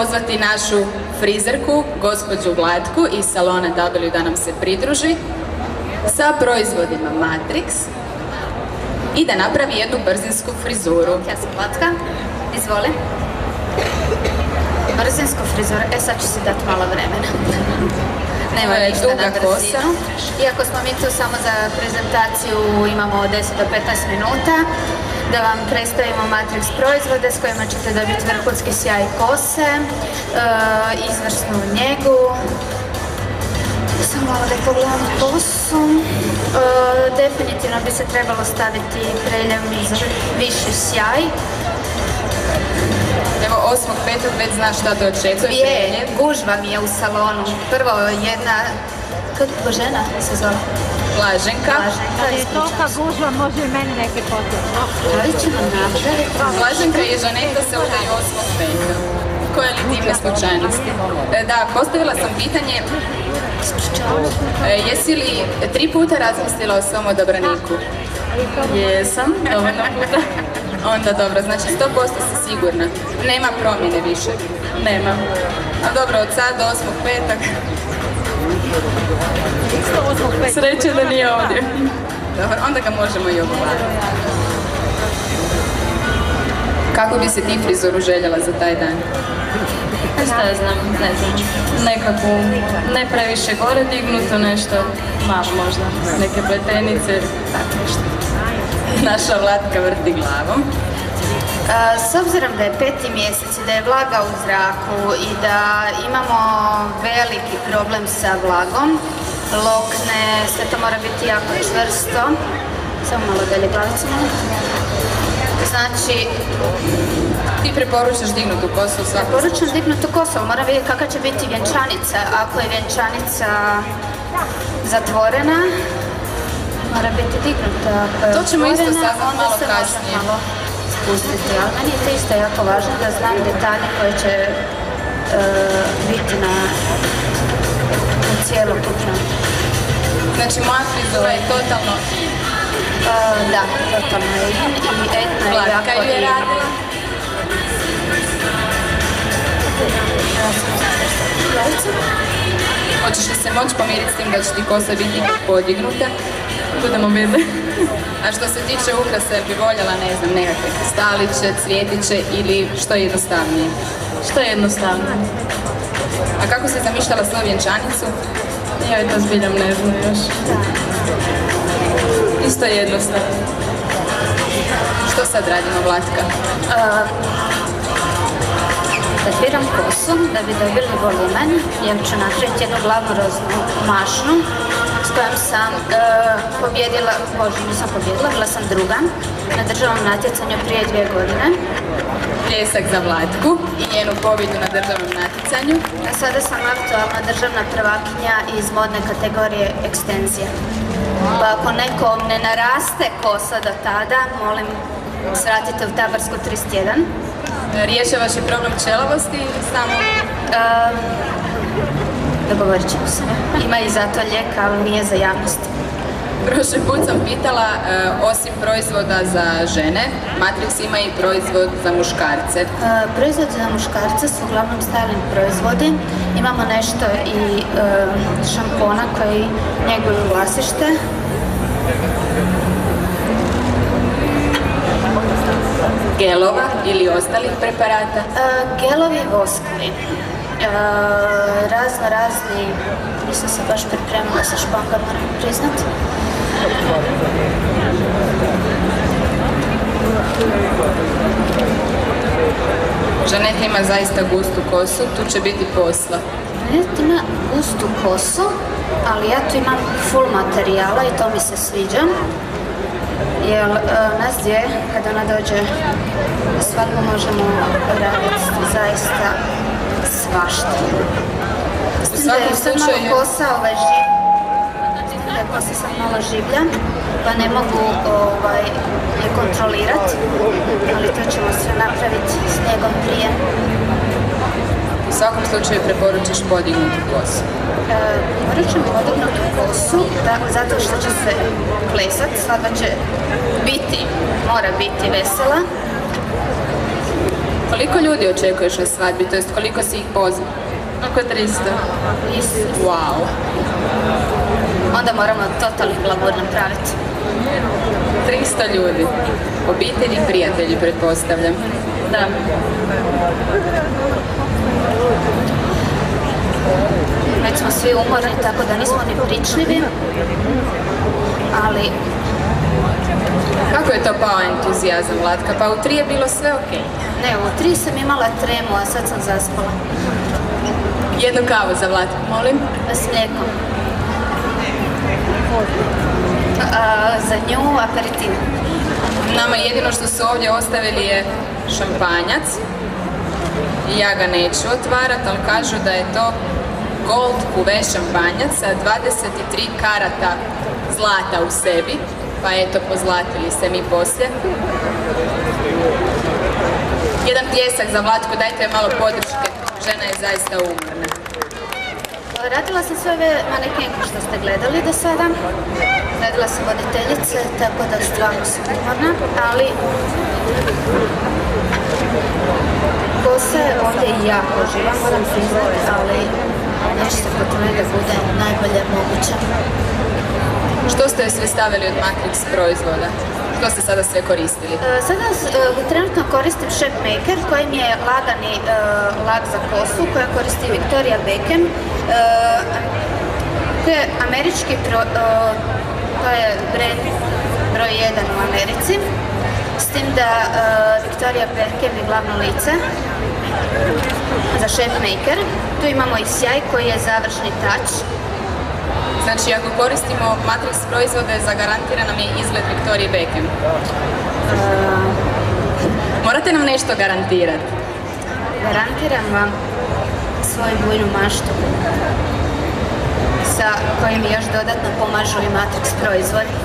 Pozvati našu frizerku, gospođu Vlatku iz salona W da nam se pridruži sa proizvodima Matrix i da napravi jednu brzinsku frizuru. Ja sam Vlatka, izvoli. Brzinsku frizuru, sad ću si dati malo vremena. Nema ništa na brzinu. Iako smo mi tu samo za prezentaciju, imamo 10 do 15 minuta. Da vam predstavimo Matrix proizvode s kojima ćete dobiti vrhunski sjaj kose, izvrsnu njegu. Samo malo da pogledam kosu. Definitivno bi se trebalo staviti preljev za viši sjaj. Evo 8.5. već znaš šta te očekuje. Je, gužva mi je u salonu. Prvo jedna, kako žena se zove? Blaženka. Tolika gužva može i meni neke potrebno. Blaženka i Žaneta se udaju 8.5. Koje li divne slučajnosti? Da, postavila sam pitanje, jesi li 3 puta razmislila o svom odabraniku? Jesam, dovoljno puta. Onda dobro, znači 100% si sigurna. Nema promjene više. Nema. A dobro, od sad do 8.5. Sreće da nije ovdje. Dobro, onda ga možemo i ogovarati. Kako bi se ti frizuru željela za taj dan? Šta ja znam, ne znam. Nekakvu, ne previše gore dignuto, nešto malo možda. Neke pletenice, tako nešto. Naša Vlatka vrti glavom. S obzirom da je 5. mjesec i da je vlaga u zraku i da imamo veliki problem sa vlagom, lokne, sve to mora biti jako čvrsto. Samo malo dalje glavicu. Znači, ti preporučaš dignutu kosu u svakom? Preporučam dignutu kosu, ali mora vidjeti kakva će biti vjenčanica. Ako je vjenčanica zatvorena, mora biti dignuta. To ćemo isto saznati malo kasnije. Spustiti, ali meni je to isto jako važno da znam detalje koje će biti na cijelokupnom. Znači moja frizura je totalno... Da, totalno je i etno je jako in. Hoćeš li se moći pomiriti s tim da će ti kosa biti podignuta? Budemo bebe. A što se tiče ukrasa, bi voljela, ne znam, nekakve kristaliće, cvjetiće ili što je jednostavnije? Što je jednostavnije? A kako si zamišljala svoju vjenčanicu? Ja to zbiljam ne znam još. Isto je jednostavno. Što sad radimo, Vlatka? Zatviram kosu da bi dobili volumen, jer ću napraviti jednu glavnoroznu mašnu s kojom sam pobjedila, nisam pobjedila, bila sam druga na državnom natjecanju prije 2 godine. Pljesak za Vlatku i njenu pobjedu na državnom natjecanju. A sada sam aktualna državna prvakinja iz modne kategorije ekstenzije. Pa ako nekom ne naraste kosa do tada, molim, svratite u Tabarsku 31. Riješavaš i problem čelavosti ili samo? Dogovorit ćemo se. Ima i za to lijek, ali nije za javnost. Prošli put sam pitala, osim proizvoda za žene, Matrix ima i proizvod za muškarce. Proizvod za muškarce su uglavnom styling proizvodi. Imamo nešto i šampona koji njeguju vlasište. Gelova ili ostalih preparata? Gelovi i voskovi. Razni, nisam se baš pripremila sa špankom, moram priznat. Žaneta ima zaista gustu kosu, tu će biti posla. Žaneta ima gustu kosu, ali ja tu imam full materijala i to mi se sviđa. Jer nas dvije, kada ona dođe na svadbu, možemo raditi zaista svašta. S tim da je sad malo kosa da je kosa sad malo življa, pa ne mogu je kontrolirati, ali to ćemo sve napraviti s njegom prije. U svakom slučaju preporučaš podignutu kosu? Preporučam podignutu kosu, zato što će se plesat, svadba će biti, mora biti vesela. Koliko ljudi očekuješ na svadbi, to jest koliko si ih pozvao? Oko 300. Wow. Onda moramo totalni glamur napraviti. 300 ljudi. Obitelji i prijatelji, pretpostavljam. Da. Već smo svi umorni, tako da nismo ni pričljivi, ali... Kako je to pao entuzijazam, Vlatka? Pa u 3 je bilo sve okej. Ne, u 3 sam imala tremu, a sad sam zaspala. Jednu kavu za Vlatku, molim. S mlijekom. Za nju aperitiv. Nama jedino što su ovdje ostavili je šampanjac. Ja ga neću otvarat, ali kažu da je to gold kuve šampanjac sa 23 karata zlata u sebi. Pa eto, pozlatili se mi poslije. Jedan pljesak za Vlatku, dajte malo podrške. Žena je zaista umorna. Radila sam sve ove manekenke što ste gledali do sada. Radila sam voditeljice, tako da stvarno sam umorna, ali kosa je ovdje jako živa, moram priznati, ali neće se potruditi da bude najbolje moguće. Što ste sve stavili od Matrix proizvoda? Što ste sada sve koristili? Sada trenutno koristim Shape Maker, kojim je lagani lak za kosu, koja koristi Victoria Beckham. To je američki, to je brand broj 1 u Americi, s tim da Victoria Beckham je glavno lice za Shape Maker. Tu imamo i sjaj koji je završni touch. Znači, ako koristimo Matrix proizvode, zagarantiran nam je izgled Victoria Beckham. Morate nam nešto garantirati. Garantiram vam svoju bujnu maštu, sa kojim još dodatno pomažu i Matrix proizvodi.